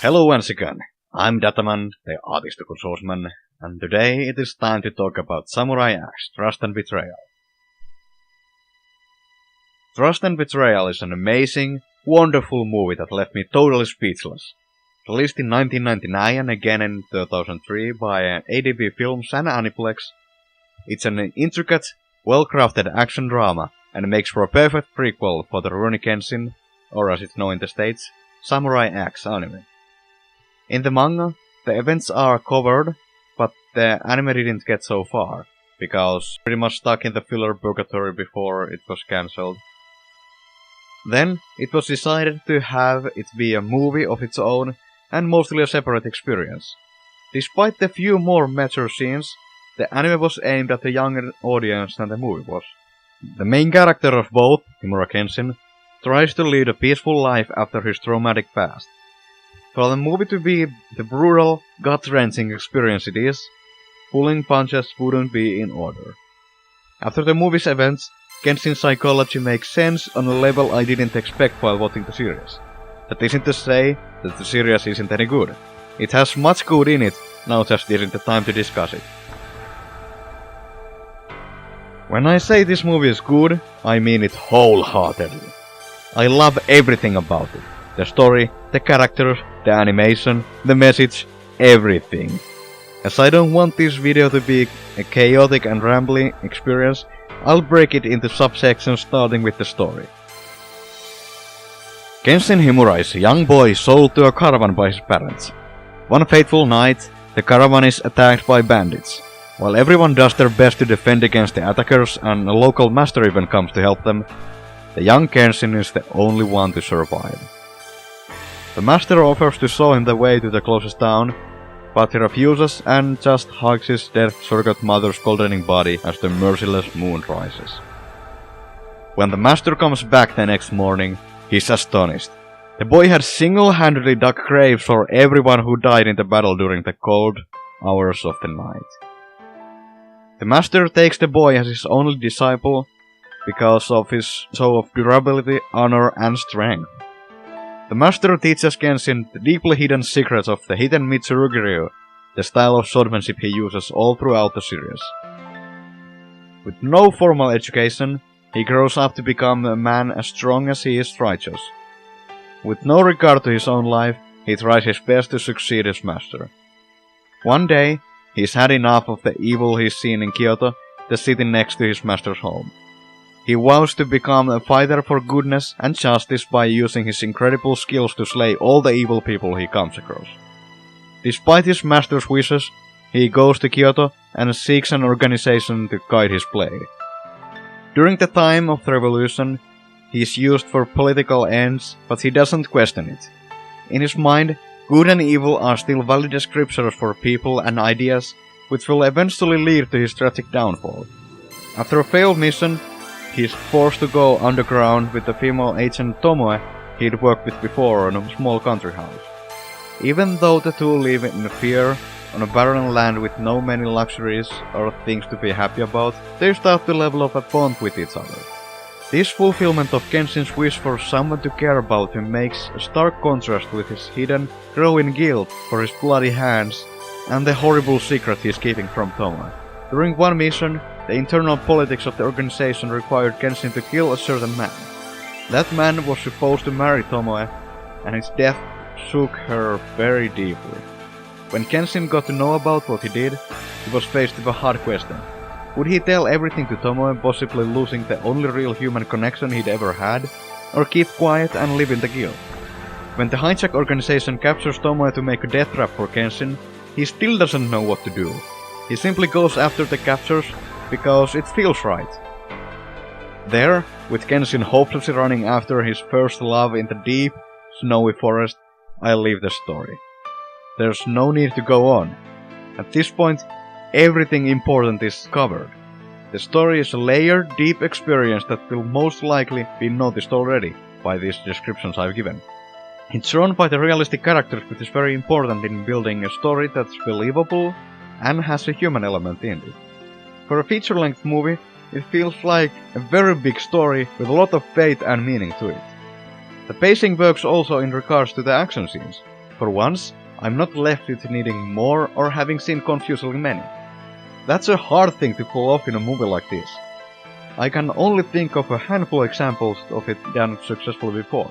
Hello once again, I'm Dataman, the artistical sourceman, and today it is time to talk about Samurai X, Trust and Betrayal. Trust and Betrayal is an amazing, wonderful movie that left me totally speechless. Released in 1999 and again in 2003 by ADB Films and Aniplex, it's an intricate, well-crafted action drama and makes for a perfect prequel for the Rurouni Kenshin, or as it's known in the States, Samurai X anime. In the manga, the events are covered, but the anime didn't get so far, because pretty much stuck in the filler purgatory before it was cancelled. Then, it was decided to have it be a movie of its own, and mostly a separate experience. Despite the few more mature scenes, the anime was aimed at a younger audience than the movie was. The main character of both, Himura Kenshin, tries to lead a peaceful life after his traumatic past. For the movie to be the brutal, gut-wrenching experience it is, pulling punches wouldn't be in order. After the movie's events, Kenshin's psychology makes sense on a level I didn't expect while watching the series. That isn't to say that the series isn't any good. It has much good in it, now just isn't the time to discuss it. When I say this movie is good, I mean it wholeheartedly. I love everything about it. The story, the characters, the animation, the message, everything. As I don't want this video to be a chaotic and rambling experience, I'll break it into subsections starting with the story. Kenshin Himura is a young boy sold to a caravan by his parents. One fateful night, the caravan is attacked by bandits. While everyone does their best to defend against the attackers and a local master even comes to help them, the young Kenshin is the only one to survive. The master offers to show him the way to the closest town, but he refuses and just hugs his dead surrogate mother's goldening body as the merciless moon rises. When the master comes back the next morning, he's astonished. The boy had single-handedly dug graves for everyone who died in the battle during the cold hours of the night. The master takes the boy as his only disciple because of his show of durability, honor, and strength. The master teaches Kenshin the deeply hidden secrets of the Hiten Mitsurugi-ryu, the style of swordsmanship he uses all throughout the series. With no formal education, he grows up to become a man as strong as he is righteous. With no regard to his own life, he tries his best to succeed his master. One day, he's had enough of the evil he's seen in Kyoto, the city next to his master's home. He vows to become a fighter for goodness and justice by using his incredible skills to slay all the evil people he comes across. Despite his master's wishes, he goes to Kyoto and seeks an organization to guide his blade. During the time of the revolution, he is used for political ends, but he doesn't question it. In his mind, good and evil are still valid descriptors for people and ideas, which will eventually lead to his tragic downfall. After a failed mission, he is forced to go underground with the female agent Tomoe he'd worked with before in a small country house. Even though the two live in fear on a barren land with no many luxuries or things to be happy about, they start to level up a bond with each other. This fulfillment of Kenshin's wish for someone to care about him makes a stark contrast with his hidden, growing guilt for his bloody hands and the horrible secret he is keeping from Tomoe. During one mission, the internal politics of the organization required Kenshin to kill a certain man. That man was supposed to marry Tomoe, and his death shook her very deeply. When Kenshin got to know about what he did, he was faced with a hard question. Would he tell everything to Tomoe, possibly losing the only real human connection he'd ever had, or keep quiet and live in the guilt? When the hijack organization captures Tomoe to make a death trap for Kenshin, he still doesn't know what to do. He simply goes after the captures because it feels right. There, with Kenshin hopelessly running after his first love in the deep, snowy forest, I leave the story. There's no need to go on. At this point, everything important is covered. The story is a layered, deep experience that will most likely be noticed already by these descriptions I've given. It's drawn by the realistic characters, which is very important in building a story that's believable and has a human element in it. For a feature-length movie, it feels like a very big story with a lot of faith and meaning to it. The pacing works also in regards to the action scenes. For once, I'm not left with needing more or having seen confusingly many. That's a hard thing to pull off in a movie like this. I can only think of a handful of examples of it done successfully before.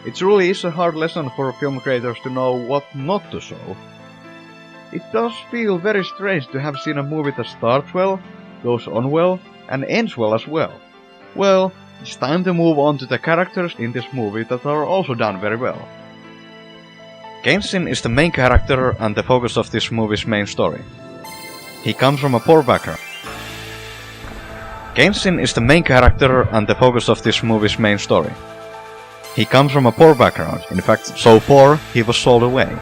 It really is a hard lesson for film creators to know what not to show. It does feel very strange to have seen a movie that starts well, goes on well, and ends well as well. Well, it's time to move on to the characters in this movie that are also done very well. Kenshin is the main character and the focus of this movie's main story. He comes from a poor background. Kenshin is the main character and the focus of this movie's main story. He comes from a poor background, in fact so poor he was sold away.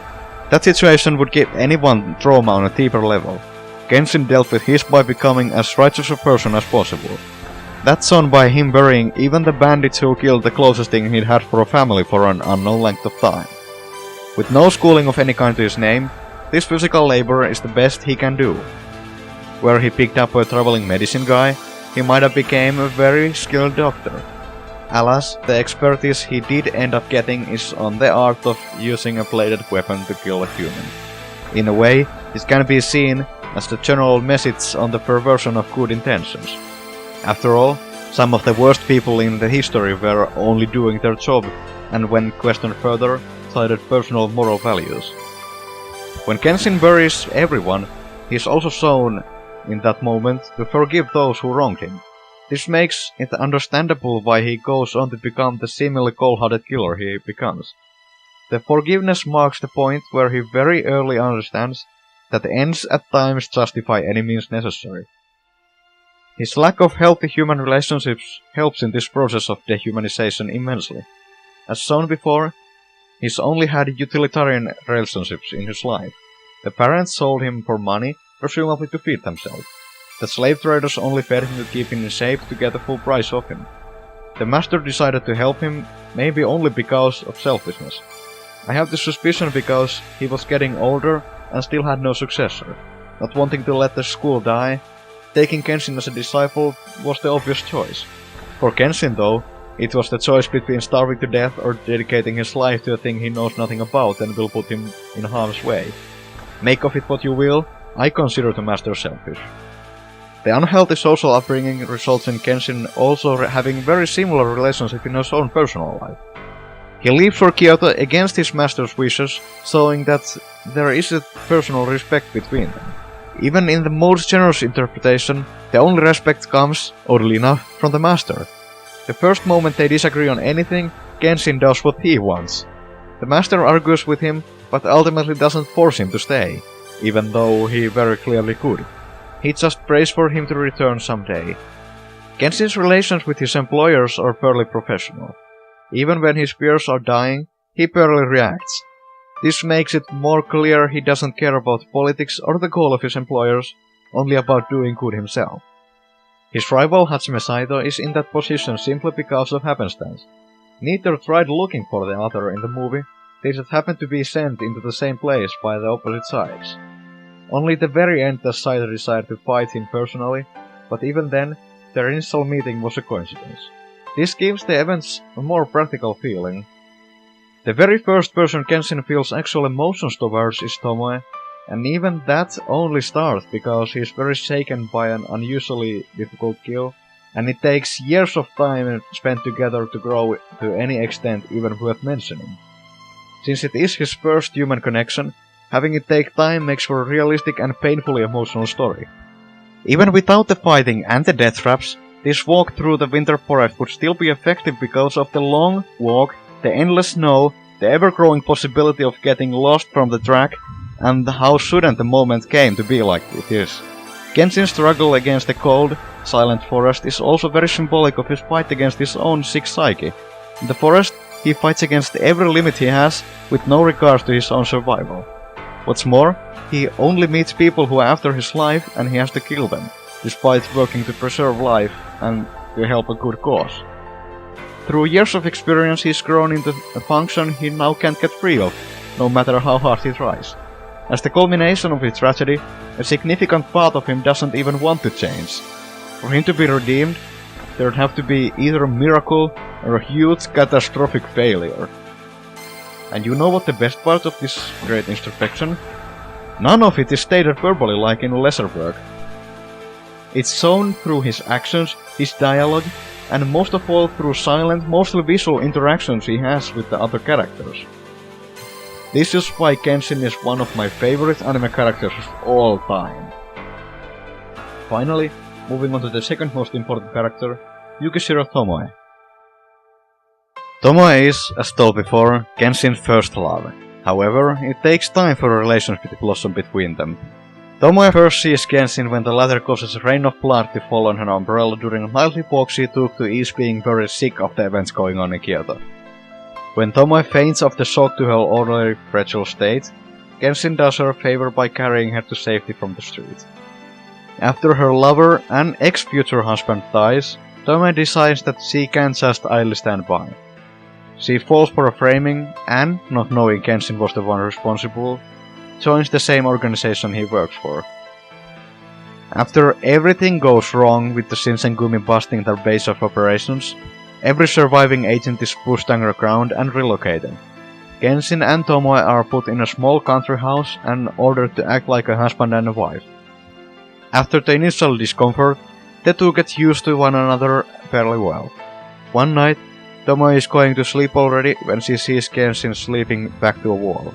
That situation would give anyone trauma on a deeper level. Kenshin dealt with his by becoming as righteous a person as possible. That's shown by him burying even the bandits who killed the closest thing he'd had for a family for an unknown length of time. With no schooling of any kind to his name, this physical labor is the best he can do. Where he picked up a traveling medicine guy, he might have become a very skilled doctor. Alas, the expertise he did end up getting is on the art of using a bladed weapon to kill a human. In a way, this can be seen as the general message on the perversion of good intentions. After all, some of the worst people in the history were only doing their job, and when questioned further, cited personal moral values. When Kenshin buries everyone, he is also shown in that moment to forgive those who wronged him. This makes it understandable why he goes on to become the seemingly cold-hearted killer he becomes. The forgiveness marks the point where he very early understands that ends at times justify any means necessary. His lack of healthy human relationships helps in this process of dehumanization immensely. As shown before, he's only had utilitarian relationships in his life. The parents sold him for money, presumably to feed themselves. The slave traders only fed him to keep him in shape to get the full price of him. The master decided to help him, maybe only because of selfishness. I have the suspicion because he was getting older and still had no successor. Not wanting to let the school die, taking Kenshin as a disciple was the obvious choice. For Kenshin though, it was the choice between starving to death or dedicating his life to a thing he knows nothing about and will put him in harm's way. Make of it what you will, I consider the master selfish. The unhealthy social upbringing results in Kenshin also having very similar relationship in his own personal life. He leaves for Kyoto against his master's wishes, showing that there is a personal respect between them. Even in the most generous interpretation, the only respect comes, oddly enough, from the master. The first moment they disagree on anything, Kenshin does what he wants. The master argues with him, but ultimately doesn't force him to stay, even though he very clearly could. He just prays for him to return someday. Kenshin's relations with his employers are fairly professional. Even when his peers are dying, he barely reacts. This makes it more clear he doesn't care about politics or the goal of his employers, only about doing good himself. His rival Hajime Saito is in that position simply because of happenstance. Neither tried looking for the other in the movie, they just happened to be sent into the same place by the opposite sides. Only at the very end does Saito decide to fight him personally, but even then, their initial meeting was a coincidence. This gives the events a more practical feeling. The very first person Kenshin feels actual emotions towards is Tomoe, and even that only starts because he is very shaken by an unusually difficult kill, and it takes years of time spent together to grow to any extent even worth mentioning. Since it is his first human connection, having it take time makes for a realistic and painfully emotional story. Even without the fighting and the death traps, this walk through the winter forest would still be effective because of the long walk, the endless snow, the ever-growing possibility of getting lost from the track, and how sudden the moment came to be like it is. Kenshin's struggle against the cold, silent forest is also very symbolic of his fight against his own sick psyche. In the forest, he fights against every limit he has, with no regard to his own survival. What's more, he only meets people who are after his life and he has to kill them, despite working to preserve life and to help a good cause. Through years of experience he's grown into a function he now can't get free of, no matter how hard he tries. As the culmination of his tragedy, a significant part of him doesn't even want to change. For him to be redeemed, there'd have to be either a miracle or a huge catastrophic failure. And you know what the best part of this great introspection? None of it is stated verbally like in lesser work. It's shown through his actions, his dialogue, and most of all through silent, mostly visual interactions he has with the other characters. This is why Kenshin is one of my favorite anime characters of all time. Finally, moving on to the second most important character, Yukishiro Tomoe. Tomoe is, as told before, Kenshin's first love. However, it takes time for a relationship to blossom between them. Tomoe first sees Kenshin when the latter causes a rain of blood to fall on her umbrella during a nightly walk she took to ease being very sick of the events going on in Kyoto. When Tomoe faints after shock to her ordinary fragile state, Kenshin does her a favor by carrying her to safety from the street. After her lover and ex-future husband dies, Tomoe decides that she can't just idly stand by. She falls for a framing and, not knowing Kenshin was the one responsible, joins the same organization he works for. After everything goes wrong with the Shinsengumi busting their base of operations, every surviving agent is pushed underground and relocated. Kenshin and Tomoe are put in a small country house and ordered to act like a husband and a wife. After the initial discomfort, the two get used to one another fairly well. One night, Tomoe is going to sleep already when she sees Kenshin sleeping back to a wall.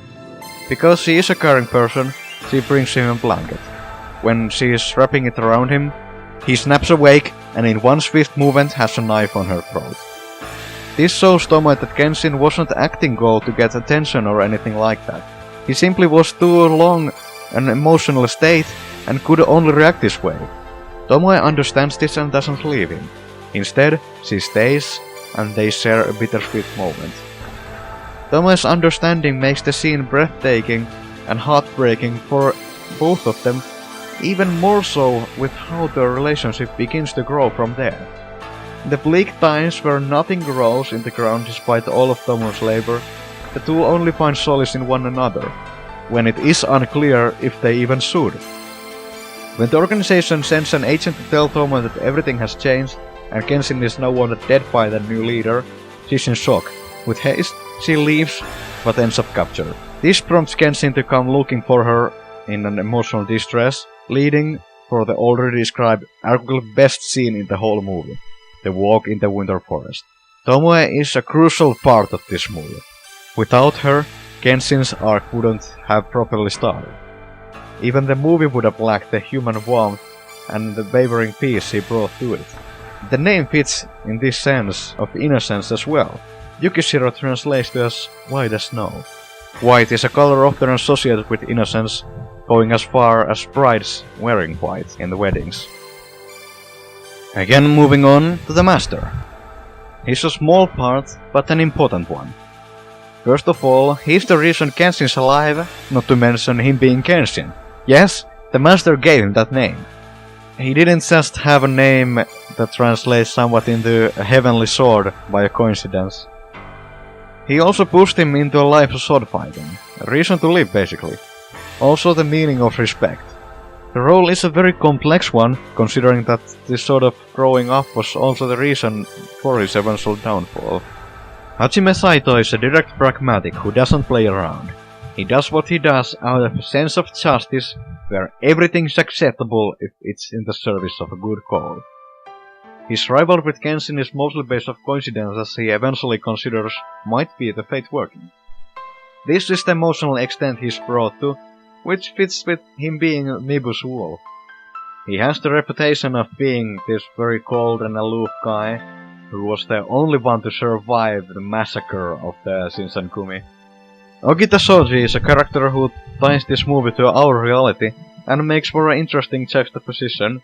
Because she is a caring person, she brings him a blanket. When she is wrapping it around him, he snaps awake and in one swift movement has a knife on her throat. This shows Tomoe that Kenshin wasn't acting goal to get attention or anything like that. He simply was too long an emotional state and could only react this way. Tomoe understands this and doesn't leave him. Instead, she stays and they share a bittersweet moment. Tomoe's understanding makes the scene breathtaking and heartbreaking for both of them, even more so with how their relationship begins to grow from there. In the bleak times where nothing grows in the ground despite all of Tomoe's labor, the two only find solace in one another, when it is unclear if they even should. When the organization sends an agent to tell Tomoe that everything has changed and Kenshin is now wanted dead by the new leader, she's in shock. With haste, she leaves, but ends up captured. This prompts Kenshin to come looking for her in an emotional distress, leading for the already described arguably best scene in the whole movie, the walk in the winter forest. Tomoe is a crucial part of this movie. Without her, Kenshin's arc wouldn't have properly started. Even the movie would have lacked the human warmth and the wavering peace he brought to it. The name fits in this sense of innocence as well. Yukishiro translates to as white as snow. White is a color often associated with innocence, going as far as brides wearing white in the weddings. Again moving on to the Master. He's a small part, but an important one. First of all, he's the reason Kenshin's alive, not to mention him being Kenshin. Yes, the Master gave him that name. He didn't just have a name that translates somewhat into a heavenly sword by a coincidence. He also pushed him into a life of sword fighting, a reason to live basically. Also the meaning of respect. The role is a very complex one, considering that this sort of growing up was also the reason for his eventual downfall. Hajime Saito is a direct pragmatic who doesn't play around. He does what he does out of a sense of justice, where everything's acceptable if it's in the service of a good cause. His rival with Kenshin is mostly based off coincidence, as he eventually considers might be the fate working. This is the emotional extent he's brought to, which fits with him being Mibu's wolf. He has the reputation of being this very cold and aloof guy, who was the only one to survive the massacre of the Shinsengumi. Ogita Shoji is a character who ties this movie to our reality and makes for an interesting juxtaposition.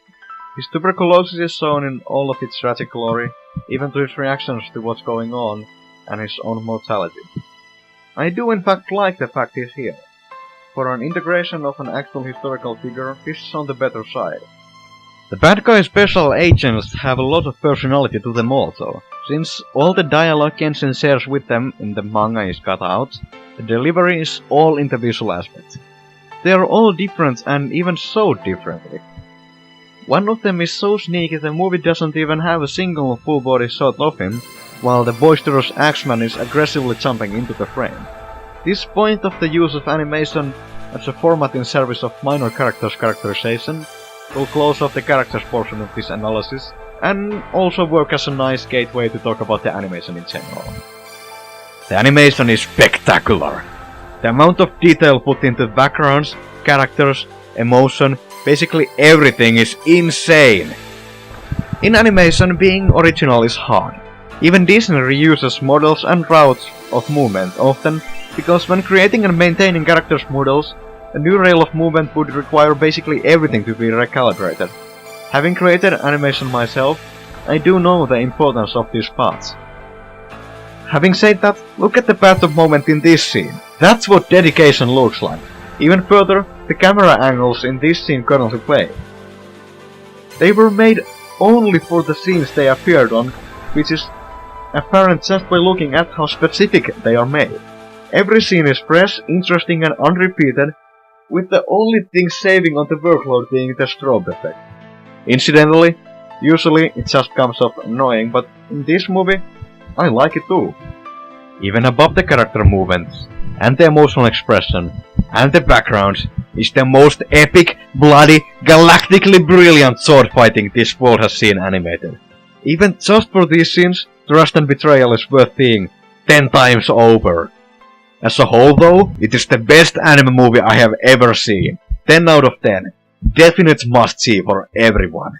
His tuberculosis is shown in all of its tragic glory, even to his reactions to what's going on, and his own mortality. I do in fact like the fact he's here. For an integration of an actual historical figure, this is on the better side. The bad guy special agents have a lot of personality to them also. Since all the dialogue Kenshin shares with them in the manga is cut out, the delivery is all in the visual aspect. They are all different and even so differently. One of them is so sneaky the movie doesn't even have a single full body shot of him, while the boisterous Axeman is aggressively jumping into the frame. This point of the use of animation as a format in service of minor characters' characterization will close off the characters portion of this analysis, and also work as a nice gateway to talk about the animation in general. The animation is spectacular. The amount of detail put into backgrounds, characters, emotion, basically everything is insane. In animation, being original is hard. Even Disney reuses models and routes of movement often, because when creating and maintaining characters' models, a new rail of movement would require basically everything to be recalibrated. Having created animation myself, I do know the importance of these paths. Having said that, look at the path of movement in this scene. That's what dedication looks like. Even further, the camera angles in this scene currently play. They were made only for the scenes they appeared on, which is apparent just by looking at how specific they are made. Every scene is fresh, interesting and unrepeated, with the only thing saving on the workload being the strobe effect. Incidentally, usually it just comes off annoying, but in this movie, I like it too. Even above the character movements, and the emotional expression, and the backgrounds, is the most epic, bloody, galactically brilliant sword fighting this world has seen animated. Even just for these scenes, Trust and Betrayal is worth seeing 10 times over. As a whole though, it is the best anime movie I have ever seen. 10 out of 10. Definite must see for everyone.